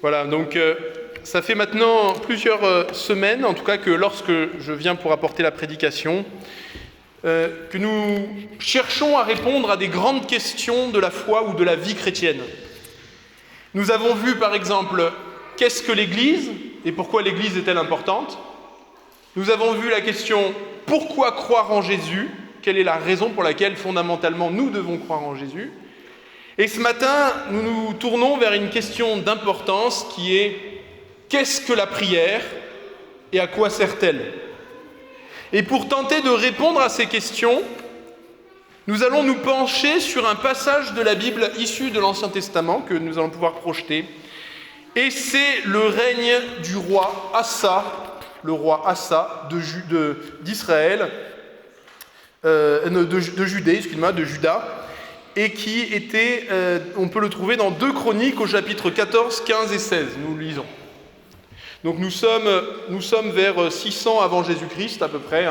Voilà, donc ça fait maintenant plusieurs semaines, en tout cas que lorsque je viens pour apporter la prédication, que nous cherchons à répondre à des grandes questions de la foi ou de la vie chrétienne. Nous avons vu par exemple, qu'est-ce que l'Église et pourquoi l'Église est-elle importante ? Nous avons vu la question, pourquoi croire en Jésus ? Quelle est la raison pour laquelle fondamentalement nous devons croire en Jésus ? Et ce matin, nous nous tournons vers une question d'importance qui est « Qu'est-ce que la prière et à quoi sert-elle » Et pour tenter de répondre à ces questions, nous allons nous pencher sur un passage de la Bible issu de l'Ancien Testament que nous allons pouvoir projeter. Et c'est le règne du roi Asa, le roi Asa d'Israël, de Juda, et qui était, on peut le trouver dans 2 Chroniques au chapitre 14, 15 et 16, nous le lisons. Donc nous sommes vers 600 avant Jésus-Christ à peu près,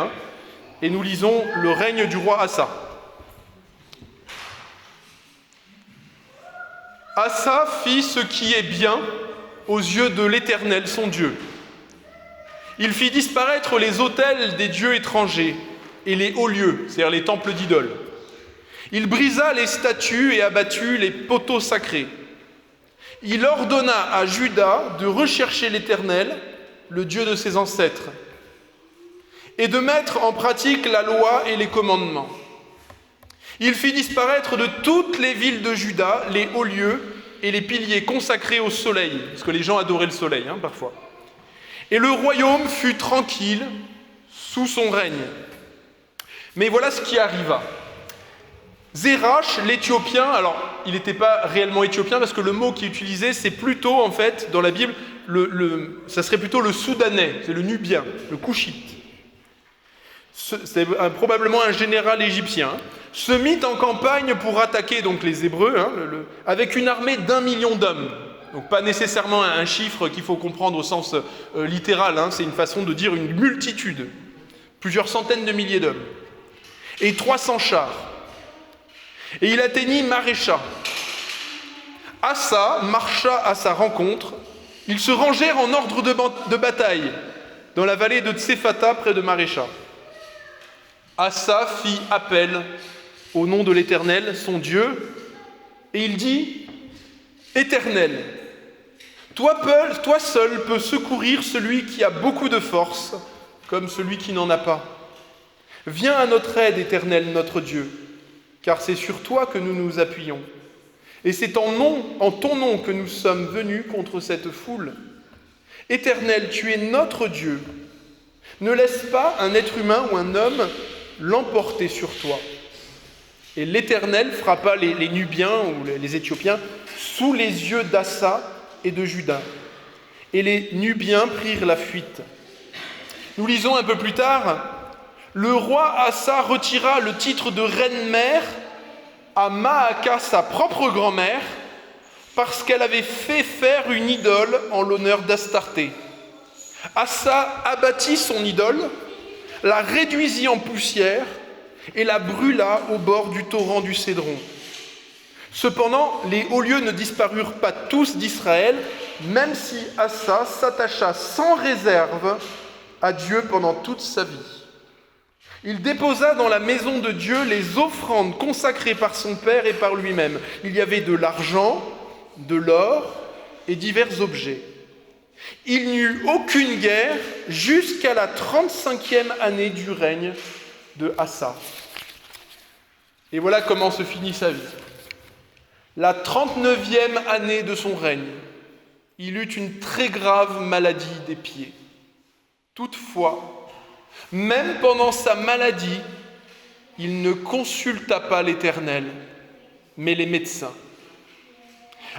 et nous lisons le règne du roi Asa. Asa fit ce qui est bien aux yeux de l'Éternel, son Dieu. Il fit disparaître les autels des dieux étrangers et les hauts lieux, c'est-à-dire les temples d'idoles. Il brisa les statues et abattit les poteaux sacrés. Il ordonna à Juda de rechercher l'Éternel, le Dieu de ses ancêtres, et de mettre en pratique la loi et les commandements. Il fit disparaître de toutes les villes de Juda les hauts lieux et les piliers consacrés au soleil, parce que les gens adoraient le soleil, parfois. Et le royaume fut tranquille sous son règne. Mais voilà ce qui arriva. Zérach, l'Éthiopien, alors il n'était pas réellement éthiopien parce que le mot qui est utilisé, c'est plutôt en fait, dans la Bible, ça serait plutôt le soudanais, c'est le nubien, le couchite. C'est probablement un général égyptien, se mit en campagne pour attaquer donc les Hébreux, avec une armée d'1 million d'hommes. Donc pas nécessairement un chiffre qu'il faut comprendre au sens littéral, c'est une façon de dire une multitude, plusieurs centaines de milliers d'hommes, et 300 chars. Et il atteignit Marécha. Asa marcha à sa rencontre. Ils se rangèrent en ordre de bataille dans la vallée de Tsephata près de Marécha. Asa fit appel au nom de l'Éternel, son Dieu, et il dit « Éternel, toi seul peux secourir celui qui a beaucoup de force, comme celui qui n'en a pas. Viens à notre aide, Éternel, notre Dieu, car c'est sur toi que nous nous appuyons. Et c'est en ton nom que nous sommes venus contre cette foule. Éternel, tu es notre Dieu. Ne laisse pas un être humain ou un homme l'emporter sur toi. » Et l'Éternel frappa les Nubiens ou les Éthiopiens sous les yeux d'Asa et de Juda. Et les Nubiens prirent la fuite. Nous lisons un peu plus tard, le roi Asa retira le titre de reine-mère à Maaka, sa propre grand-mère, parce qu'elle avait fait faire une idole en l'honneur d'Astarté. Asa abattit son idole, la réduisit en poussière et la brûla au bord du torrent du Cédron. Cependant, les hauts lieux ne disparurent pas tous d'Israël, même si Asa s'attacha sans réserve à Dieu pendant toute sa vie. Il déposa dans la maison de Dieu les offrandes consacrées par son père et par lui-même. Il y avait de l'argent, de l'or et divers objets. Il n'y eut aucune guerre jusqu'à la 35e année du règne de Asa. Et voilà comment se finit sa vie. La 39e année de son règne, il eut une très grave maladie des pieds. Toutefois, même pendant sa maladie, il ne consulta pas l'Éternel, mais les médecins.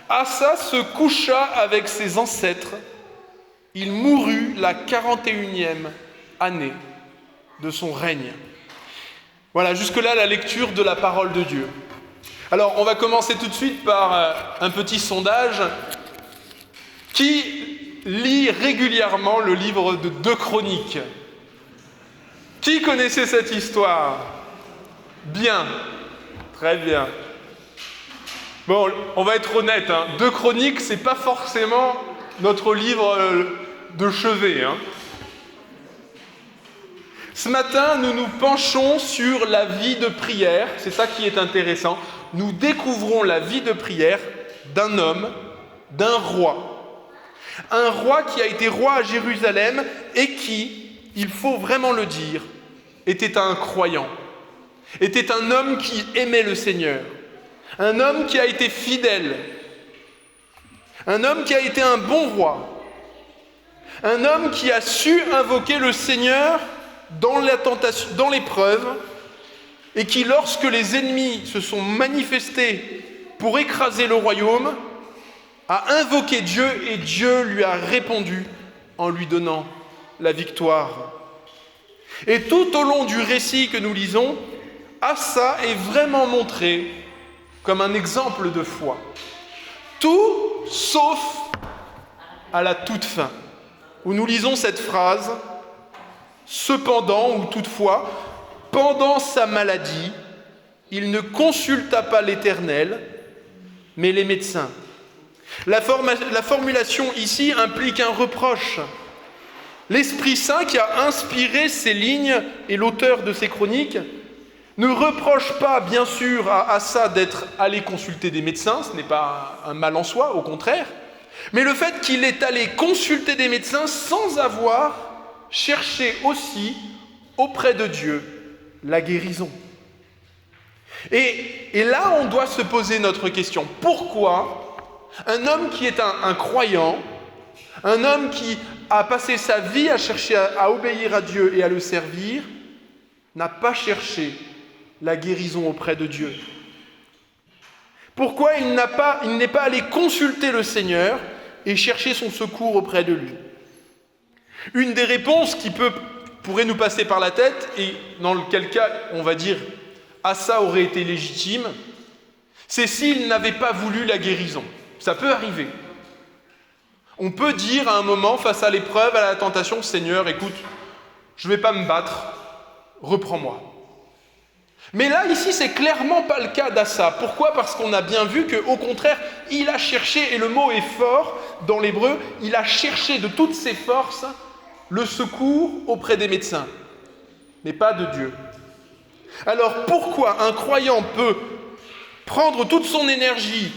Asa se coucha avec ses ancêtres. Il mourut la 41e année de son règne. Voilà, jusque-là la lecture de la parole de Dieu. Alors, on va commencer tout de suite par un petit sondage. Qui lit régulièrement le livre de 2 Chroniques ? Qui connaissait cette histoire ? Bien, très bien. Bon, on va être honnête, 2 Chroniques, c'est pas forcément notre livre de chevet. Ce matin, nous nous penchons sur la vie de prière. C'est ça qui est intéressant. Nous découvrons la vie de prière d'un homme, d'un roi. Un roi qui a été roi à Jérusalem et qui, il faut vraiment le dire, était un croyant. Était un homme qui aimait le Seigneur. Un homme qui a été fidèle. Un homme qui a été un bon roi. Un homme qui a su invoquer le Seigneur dans la tentation, dans l'épreuve, et qui, lorsque les ennemis se sont manifestés pour écraser le royaume, a invoqué Dieu et Dieu lui a répondu en lui donnant la victoire. Et tout au long du récit que nous lisons, Asa est vraiment montré comme un exemple de foi. Tout sauf à la toute fin, où nous lisons cette phrase « Cependant, ou toutefois, pendant sa maladie, il ne consulta pas l'Éternel, mais les médecins. » La formulation ici implique un reproche. L'Esprit Saint qui a inspiré ces lignes et l'auteur de ces chroniques ne reproche pas, bien sûr, à Asa d'être allé consulter des médecins, ce n'est pas un mal en soi, au contraire, mais le fait qu'il est allé consulter des médecins sans avoir cherché aussi auprès de Dieu la guérison. Et là, on doit se poser notre question. Pourquoi un homme qui est un croyant, un homme qui a passé sa vie à chercher à obéir à Dieu et à le servir, n'a pas cherché la guérison auprès de Dieu? Pourquoi il n'est pas allé consulter le Seigneur et chercher son secours auprès de lui? Une des réponses qui pourrait nous passer par la tête, et dans quel cas on va dire Asa aurait été légitime, c'est s'il n'avait pas voulu la guérison. Ça peut arriver. On peut dire à un moment, face à l'épreuve, à la tentation, Seigneur, écoute, je ne vais pas me battre, reprends-moi. Mais là, ici, c'est clairement pas le cas d'Asa. Pourquoi ? Parce qu'on a bien vu qu'au contraire, il a cherché, et le mot est fort dans l'hébreu, il a cherché de toutes ses forces le secours auprès des médecins, mais pas de Dieu. Alors pourquoi un croyant peut prendre toute son énergie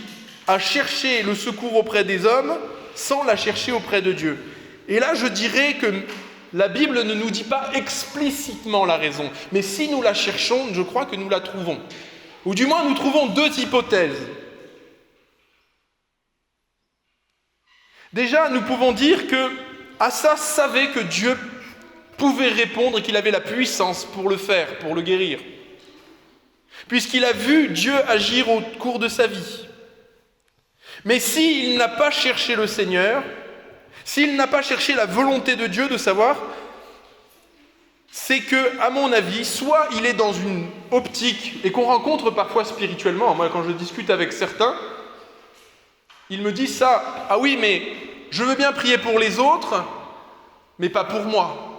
à chercher le secours auprès des hommes sans la chercher auprès de Dieu? Et là, je dirais que la Bible ne nous dit pas explicitement la raison, mais si nous la cherchons, je crois que nous la trouvons. Ou du moins, nous trouvons deux hypothèses. Déjà, nous pouvons dire que Asa savait que Dieu pouvait répondre et qu'il avait la puissance pour le faire, pour le guérir, puisqu'il a vu Dieu agir au cours de sa vie. Mais s'il n'a pas cherché le Seigneur, s'il n'a pas cherché la volonté de Dieu de savoir, c'est que, à mon avis, soit il est dans une optique, et qu'on rencontre parfois spirituellement, moi quand je discute avec certains, ils me disent ça, ah oui, mais je veux bien prier pour les autres, mais pas pour moi.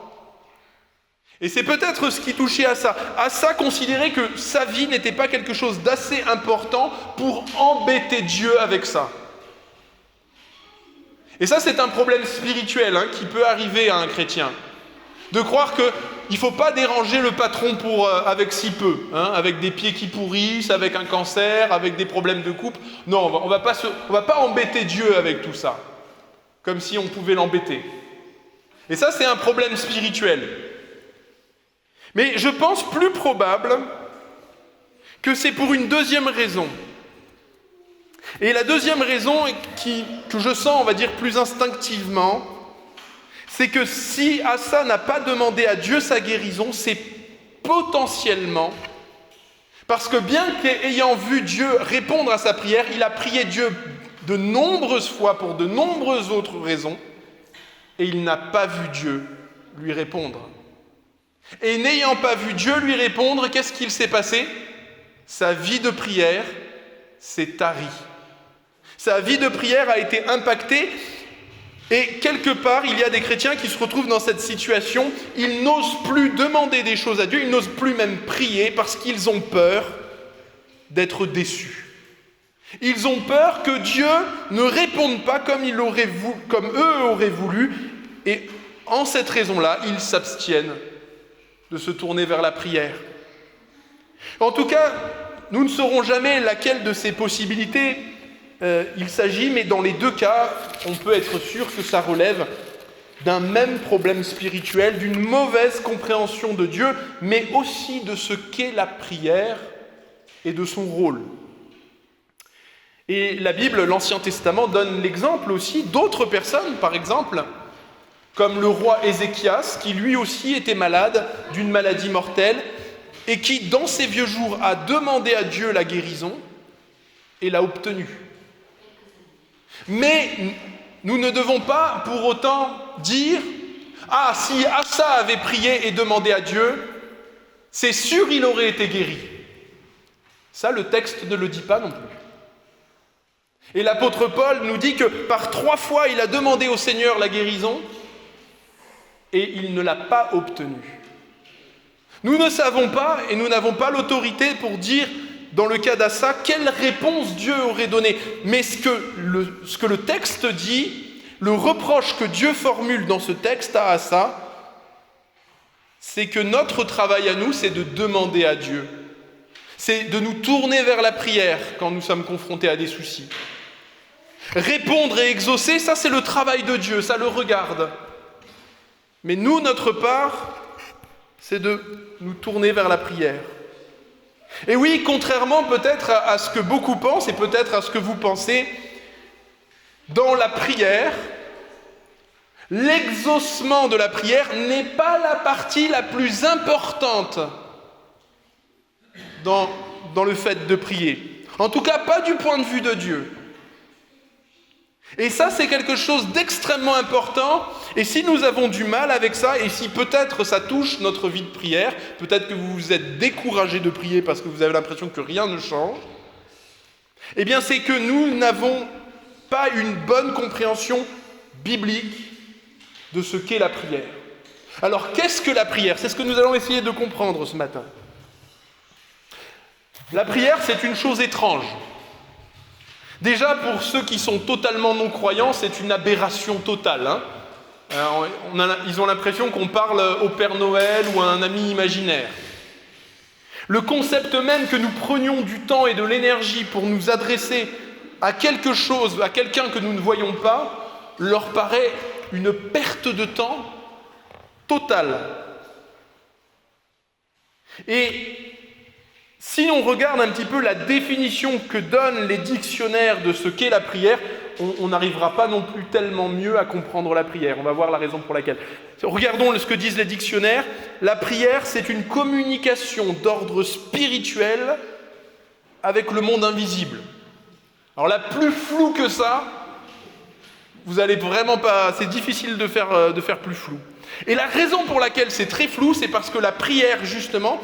Et c'est peut-être ce qui touchait Asa. Asa considérait que sa vie n'était pas quelque chose d'assez important pour embêter Dieu avec ça. Et ça, c'est un problème spirituel qui peut arriver à un chrétien. De croire qu'il ne faut pas déranger le patron avec si peu, avec des pieds qui pourrissent, avec un cancer, avec des problèmes de couple. Non, on va pas embêter Dieu avec tout ça, comme si on pouvait l'embêter. Et ça, c'est un problème spirituel. Mais je pense plus probable que c'est pour une deuxième raison. Et la deuxième raison que je sens, on va dire, plus instinctivement, c'est que si Asa n'a pas demandé à Dieu sa guérison, c'est potentiellement parce que bien qu'ayant vu Dieu répondre à sa prière, il a prié Dieu de nombreuses fois pour de nombreuses autres raisons, et il n'a pas vu Dieu lui répondre. Et n'ayant pas vu Dieu lui répondre, qu'est-ce qu'il s'est passé ? Sa vie de prière s'est tarie. Sa vie de prière a été impactée, et quelque part, il y a des chrétiens qui se retrouvent dans cette situation. Ils n'osent plus demander des choses à Dieu, ils n'osent plus même prier parce qu'ils ont peur d'être déçus. Ils ont peur que Dieu ne réponde pas comme eux auraient voulu, et en cette raison-là, ils s'abstiennent de se tourner vers la prière. En tout cas, nous ne saurons jamais laquelle de ces possibilités il s'agit, mais dans les deux cas, on peut être sûr que ça relève d'un même problème spirituel, d'une mauvaise compréhension de Dieu, mais aussi de ce qu'est la prière et de son rôle. Et la Bible, l'Ancien Testament, donne l'exemple aussi d'autres personnes, par exemple, comme le roi Ézéchias, qui lui aussi était malade d'une maladie mortelle, et qui, dans ses vieux jours, a demandé à Dieu la guérison, et l'a obtenue. Mais nous ne devons pas pour autant dire « Ah, si Asa avait prié et demandé à Dieu, c'est sûr il aurait été guéri. » Ça, le texte ne le dit pas non plus. Et l'apôtre Paul nous dit que par 3 fois, il a demandé au Seigneur la guérison et il ne l'a pas obtenue. Nous ne savons pas et nous n'avons pas l'autorité pour dire, dans le cas d'Asa, quelle réponse Dieu aurait donnée. Mais ce que le texte dit, le reproche que Dieu formule dans ce texte à Asa, c'est que notre travail à nous, c'est de demander à Dieu. C'est de nous tourner vers la prière quand nous sommes confrontés à des soucis. Répondre et exaucer, ça c'est le travail de Dieu, ça le regarde. Mais nous, notre part, c'est de nous tourner vers la prière. Et oui, contrairement peut-être à ce que beaucoup pensent, et peut-être à ce que vous pensez, dans la prière, l'exaucement de la prière n'est pas la partie la plus importante dans le fait de prier. En tout cas, pas du point de vue de Dieu. Et ça, c'est quelque chose d'extrêmement important. Et si nous avons du mal avec ça, et si peut-être ça touche notre vie de prière, peut-être que vous vous êtes découragé de prier parce que vous avez l'impression que rien ne change, eh bien c'est que nous n'avons pas une bonne compréhension biblique de ce qu'est la prière. Alors, qu'est-ce que la prière ? C'est ce que nous allons essayer de comprendre ce matin. La prière, c'est une chose étrange. Déjà, pour ceux qui sont totalement non-croyants, c'est une aberration totale. Ils ont l'impression qu'on parle au Père Noël ou à un ami imaginaire. Le concept même que nous prenions du temps et de l'énergie pour nous adresser à quelque chose, à quelqu'un que nous ne voyons pas, leur paraît une perte de temps totale. Et si on regarde un petit peu la définition que donnent les dictionnaires de ce qu'est la prière, on n'arrivera pas non plus tellement mieux à comprendre la prière. On va voir la raison pour laquelle. Regardons ce que disent les dictionnaires. La prière, c'est une communication d'ordre spirituel avec le monde invisible. Alors là, plus flou que ça, vous allez vraiment pas... C'est difficile de faire plus flou. Et la raison pour laquelle c'est très flou, c'est parce que la prière, justement,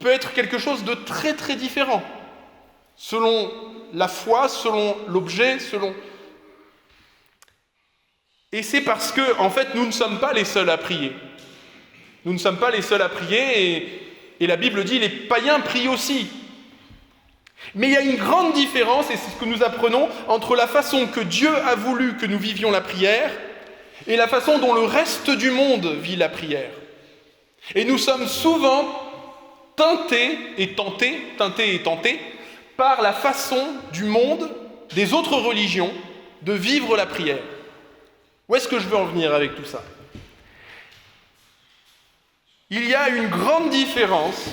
peut être quelque chose de très très différent, selon la foi, selon l'objet, Et c'est parce que, en fait, nous ne sommes pas les seuls à prier. Nous ne sommes pas les seuls à prier, et la Bible dit, les païens prient aussi. Mais il y a une grande différence, et c'est ce que nous apprenons, entre la façon que Dieu a voulu que nous vivions la prière, et la façon dont le reste du monde vit la prière. Et nous sommes souvent teintés et tentés par la façon du monde, des autres religions, de vivre la prière. Où est-ce que je veux en venir avec tout ça ? Il y a une grande différence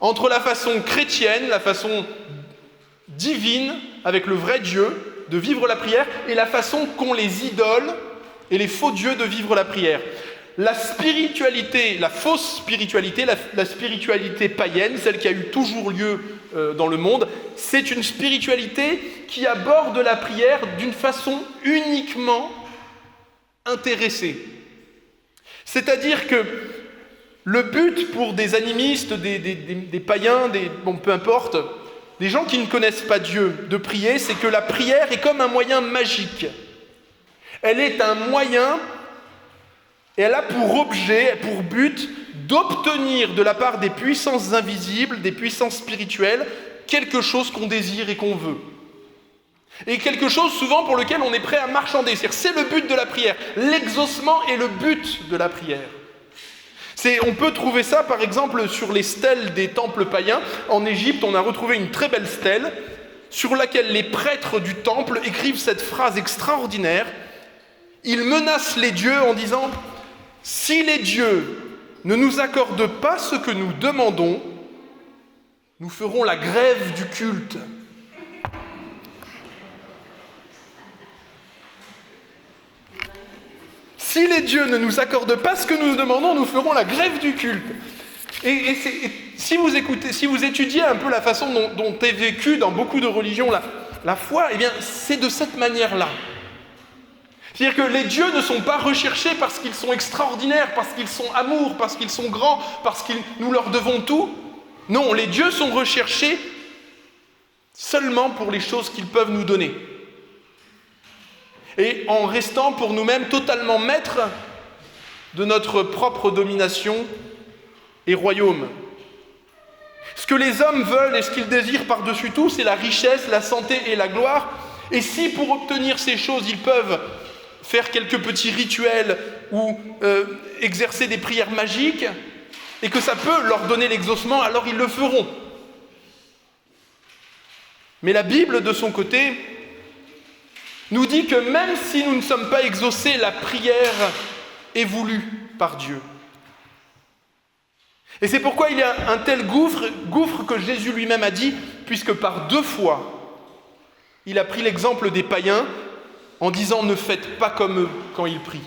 entre la façon chrétienne, la façon divine, avec le vrai Dieu, de vivre la prière, et la façon qu'ont les idoles et les faux dieux de vivre la prière. La spiritualité, la fausse spiritualité, la spiritualité païenne, celle qui a eu toujours lieu dans le monde, c'est une spiritualité qui aborde la prière d'une façon uniquement intéressée. C'est-à-dire que le but pour des animistes, des païens, peu importe, des gens qui ne connaissent pas Dieu, de prier, c'est que la prière est comme un moyen magique. Elle est un moyen... Et elle a pour objet, pour but, d'obtenir de la part des puissances invisibles, des puissances spirituelles, quelque chose qu'on désire et qu'on veut. Et quelque chose souvent pour lequel on est prêt à marchander. C'est le but de la prière. L'exaucement est le but de la prière. On peut trouver ça par exemple sur les stèles des temples païens. En Égypte, on a retrouvé une très belle stèle sur laquelle les prêtres du temple écrivent cette phrase extraordinaire. Ils menacent les dieux en disant « Si les dieux ne nous accordent pas ce que nous demandons, nous ferons la grève du culte. » Si les dieux ne nous accordent pas ce que nous demandons, nous ferons la grève du culte. Et si vous étudiez un peu la façon dont est vécue dans beaucoup de religions la foi, eh bien, c'est de cette manière-là. C'est-à-dire que les dieux ne sont pas recherchés parce qu'ils sont extraordinaires, parce qu'ils sont amour, parce qu'ils sont grands, parce que nous leur devons tout. Non, les dieux sont recherchés seulement pour les choses qu'ils peuvent nous donner. Et en restant pour nous-mêmes totalement maîtres de notre propre domination et royaume. Ce que les hommes veulent et ce qu'ils désirent par-dessus tout, c'est la richesse, la santé et la gloire. Et si pour obtenir ces choses, ils peuvent faire quelques petits rituels ou exercer des prières magiques, et que ça peut leur donner l'exaucement, alors ils le feront. Mais la Bible, de son côté, nous dit que même si nous ne sommes pas exaucés, la prière est voulue par Dieu. Et c'est pourquoi il y a un tel gouffre que Jésus lui-même a dit, puisque par 2 fois, il a pris l'exemple des païens en disant « Ne faites pas comme eux quand ils prient ».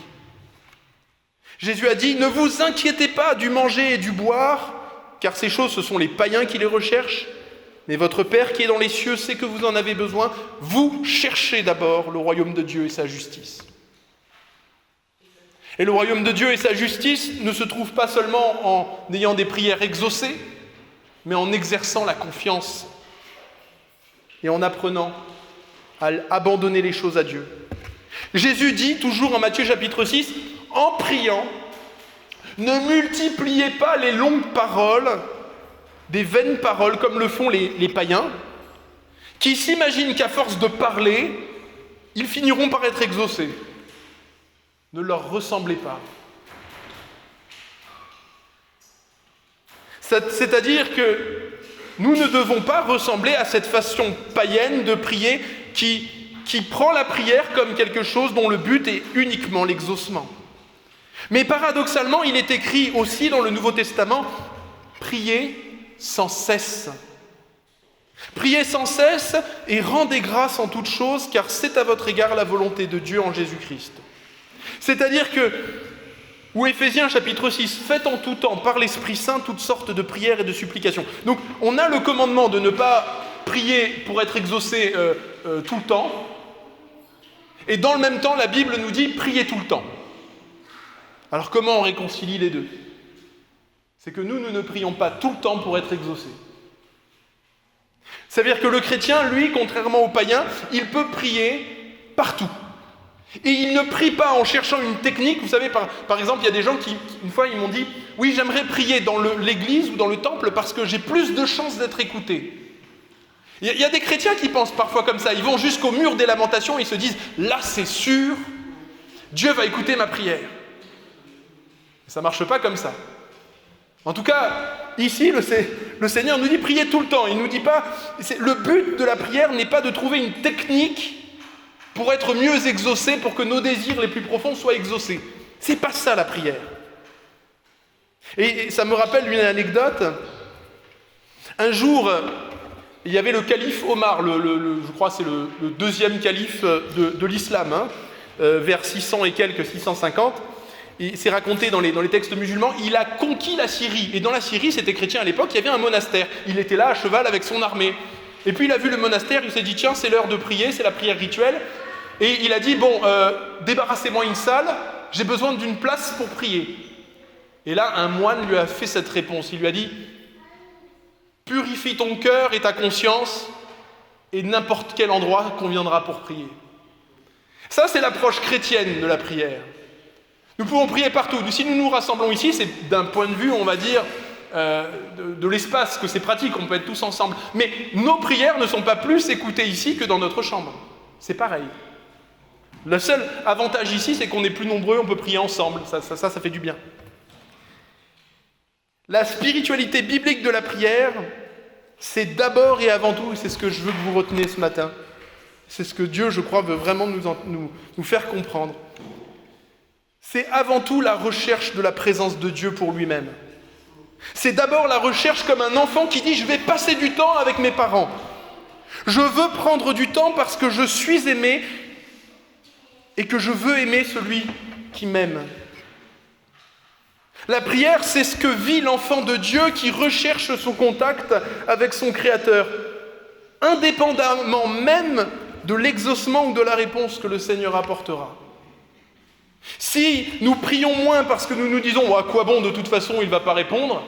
Jésus a dit « Ne vous inquiétez pas du manger et du boire, car ces choses, ce sont les païens qui les recherchent. Mais votre Père qui est dans les cieux sait que vous en avez besoin. Vous cherchez d'abord le royaume de Dieu et sa justice. » Et le royaume de Dieu et sa justice ne se trouvent pas seulement en ayant des prières exaucées, mais en exerçant la confiance et en apprenant à abandonner les choses à Dieu. Jésus dit, toujours en Matthieu chapitre 6, « En priant, ne multipliez pas les longues paroles, des vaines paroles comme le font les païens, qui s'imaginent qu'à force de parler, ils finiront par être exaucés. Ne leur ressemblez pas. » C'est-à-dire que nous ne devons pas ressembler à cette façon païenne de prier qui prend la prière comme quelque chose dont le but est uniquement l'exaucement. Mais paradoxalement, il est écrit aussi dans le Nouveau Testament, « Priez sans cesse. Priez sans cesse et rendez grâce en toutes choses, car c'est à votre égard la volonté de Dieu en Jésus-Christ. » C'est-à-dire que, ou Éphésiens chapitre 6, « Faites en tout temps par l'Esprit Saint toutes sortes de prières et de supplications. » Donc on a le commandement de ne pas prier pour être exaucé tout le temps, et dans le même temps la Bible nous dit « Priez tout le temps ». Alors comment on réconcilie les deux ? C'est que nous ne prions pas tout le temps pour être exaucés. C'est-à-dire que le chrétien, lui, contrairement aux païens, il peut prier partout. Et il ne prie pas en cherchant une technique. Vous savez, par exemple, il y a des gens qui, une fois, ils m'ont dit « Oui, j'aimerais prier dans l'église ou dans le temple parce que j'ai plus de chances d'être écouté. » Il y a des chrétiens qui pensent parfois comme ça. Ils vont jusqu'au mur des lamentations et ils se disent « Là, c'est sûr, Dieu va écouter ma prière. » Ça ne marche pas comme ça. En tout cas, ici, le Seigneur nous dit « Priez tout le temps ». Il ne nous dit pas... Le but de la prière n'est pas de trouver une technique pour être mieux exaucés, pour que nos désirs les plus profonds soient exaucés. C'est pas ça la prière. Et ça me rappelle une anecdote. Un jour, il y avait le calife Omar, je crois que c'est le 2e calife de l'islam, vers 600 et quelques, 650. Et c'est raconté dans les textes musulmans, il a conquis la Syrie. Et dans la Syrie, c'était chrétien à l'époque, il y avait un monastère. Il était là à cheval avec son armée. Et puis il a vu le monastère, il s'est dit, tiens, c'est l'heure de prier, c'est la prière rituelle. Et il a dit, bon, débarrassez-moi une salle, j'ai besoin d'une place pour prier. Et là, un moine lui a fait cette réponse. Il lui a dit, purifie ton cœur et ta conscience, et n'importe quel endroit conviendra pour prier. Ça, c'est l'approche chrétienne de la prière. Nous pouvons prier partout. Si nous nous rassemblons ici, c'est d'un point de vue, on va dire, de l'espace, que c'est pratique, on peut être tous ensemble. Mais nos prières ne sont pas plus écoutées ici que dans notre chambre. C'est pareil. Le seul avantage ici, c'est qu'on est plus nombreux, on peut prier ensemble. Ça fait du bien. La spiritualité biblique de la prière, c'est d'abord et avant tout, et c'est ce que je veux que vous reteniez ce matin, c'est ce que Dieu, je crois, veut vraiment nous faire comprendre. C'est avant tout la recherche de la présence de Dieu pour lui-même. C'est d'abord la recherche comme un enfant qui dit « je vais passer du temps avec mes parents ». Je veux prendre du temps parce que je suis aimé et que je veux aimer celui qui m'aime. La prière, c'est ce que vit l'enfant de Dieu qui recherche son contact avec son Créateur, indépendamment même de l'exaucement ou de la réponse que le Seigneur apportera. Si nous prions moins parce que nous nous disons « à quoi bon, de toute façon, il ne va pas répondre »,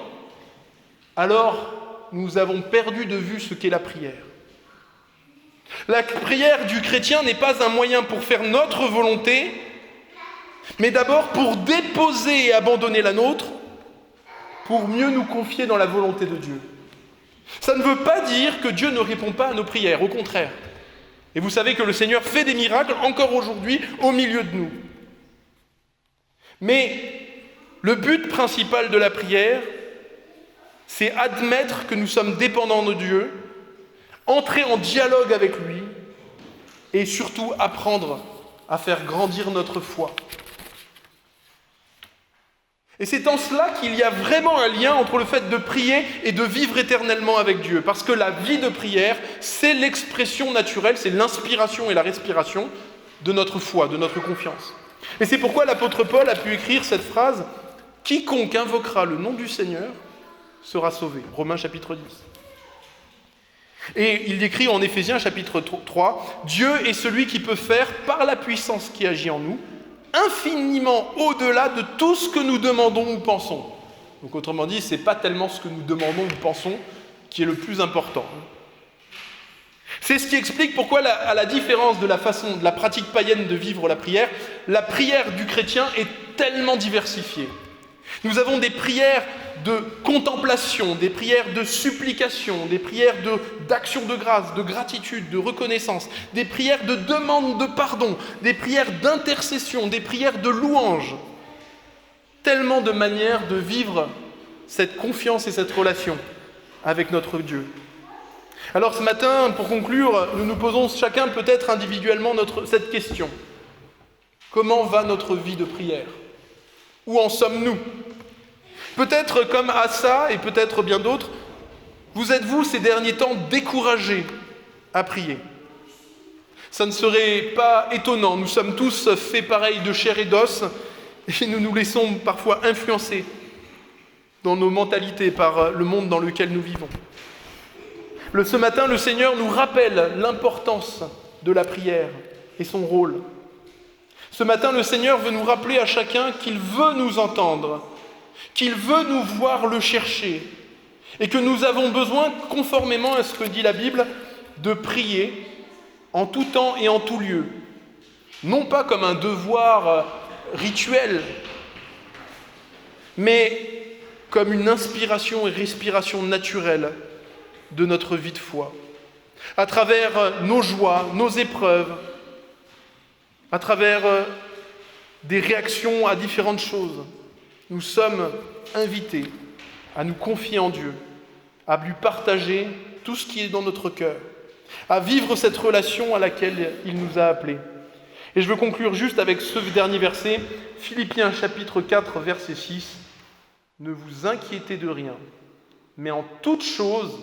alors nous avons perdu de vue ce qu'est la prière. La prière du chrétien n'est pas un moyen pour faire notre volonté, mais d'abord pour déposer et abandonner la nôtre, pour mieux nous confier dans la volonté de Dieu. Ça ne veut pas dire que Dieu ne répond pas à nos prières, au contraire. Et vous savez que le Seigneur fait des miracles encore aujourd'hui au milieu de nous. Mais le but principal de la prière, c'est admettre que nous sommes dépendants de Dieu, entrer en dialogue avec lui et surtout apprendre à faire grandir notre foi. Et c'est en cela qu'il y a vraiment un lien entre le fait de prier et de vivre éternellement avec Dieu. Parce que la vie de prière, c'est l'expression naturelle, c'est l'inspiration et la respiration de notre foi, de notre confiance. Et c'est pourquoi l'apôtre Paul a pu écrire cette phrase « Quiconque invoquera le nom du Seigneur sera sauvé ». Romains chapitre 10. Et il écrit en Éphésiens chapitre 3 « Dieu est celui qui peut faire, par la puissance qui agit en nous, infiniment au-delà de tout ce que nous demandons ou pensons. » Donc autrement dit, ce n'est pas tellement ce que nous demandons ou pensons qui est le plus important. C'est ce qui explique pourquoi, à la différence de la pratique païenne de vivre la prière du chrétien est tellement diversifiée. Nous avons des prières de contemplation, des prières de supplication, des prières d'action de grâce, de gratitude, de reconnaissance, des prières de demande de pardon, des prières d'intercession, des prières de louange. Tellement de manières de vivre cette confiance et cette relation avec notre Dieu. Alors ce matin, pour conclure, nous nous posons chacun peut-être individuellement cette question. Comment va notre vie de prière ? Où en sommes-nous ? Peut-être comme Asa et peut-être bien d'autres, vous êtes-vous ces derniers temps découragés à prier ? Ça ne serait pas étonnant, nous sommes tous faits pareil de chair et d'os et nous nous laissons parfois influencer dans nos mentalités par le monde dans lequel nous vivons. Ce matin, le Seigneur nous rappelle l'importance de la prière et son rôle. Ce matin, le Seigneur veut nous rappeler à chacun qu'il veut nous entendre, qu'il veut nous voir le chercher, et que nous avons besoin, conformément à ce que dit la Bible, de prier en tout temps et en tout lieu. Non pas comme un devoir rituel, mais comme une inspiration et respiration naturelle de notre vie de foi, à travers nos joies, nos épreuves, à travers des réactions à différentes choses. Nous sommes invités à nous confier en Dieu, à lui partager tout ce qui est dans notre cœur, à vivre cette relation à laquelle il nous a appelés. Et je veux conclure juste avec ce dernier verset, Philippiens chapitre 4, verset 6. « Ne vous inquiétez de rien, mais en toute chose,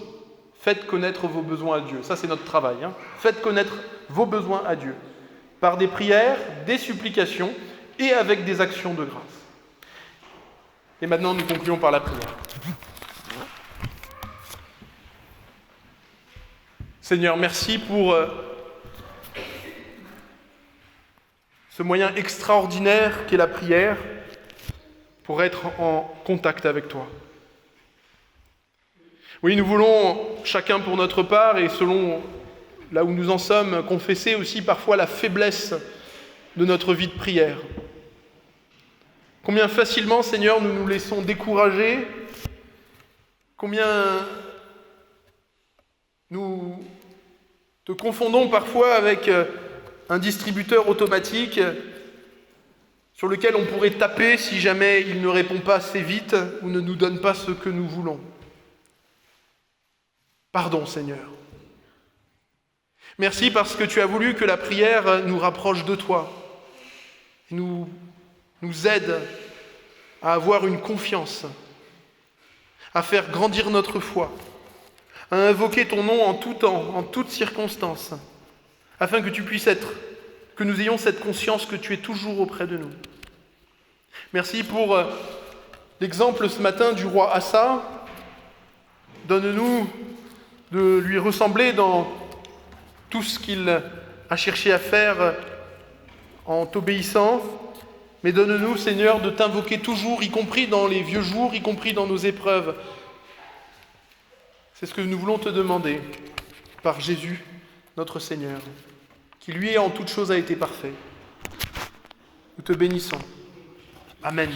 faites connaître vos besoins à Dieu. » Ça, c'est notre travail. Faites connaître vos besoins à Dieu, par des prières, des supplications et avec des actions de grâce. Et maintenant, nous concluons par la prière. Seigneur, merci pour ce moyen extraordinaire qu'est la prière pour être en contact avec toi. Oui, nous voulons, chacun pour notre part et selon là où nous en sommes, confesser aussi parfois la faiblesse de notre vie de prière. Combien facilement, Seigneur, nous nous laissons décourager, combien nous te confondons parfois avec un distributeur automatique sur lequel on pourrait taper si jamais il ne répond pas assez vite ou ne nous donne pas ce que nous voulons. Pardon, Seigneur. Merci parce que tu as voulu que la prière nous rapproche de toi et nous aide à avoir une confiance, à faire grandir notre foi, à invoquer ton nom en tout temps, en toutes circonstances, afin que que nous ayons cette conscience que tu es toujours auprès de nous. Merci pour l'exemple ce matin du roi Asa. Donne-nous de lui ressembler dans tout ce qu'il a cherché à faire en t'obéissant, mais donne-nous, Seigneur, de t'invoquer toujours, y compris dans les vieux jours, y compris dans nos épreuves. C'est ce que nous voulons te demander par Jésus, notre Seigneur, qui lui en toute chose a été parfait. Nous te bénissons. Amen.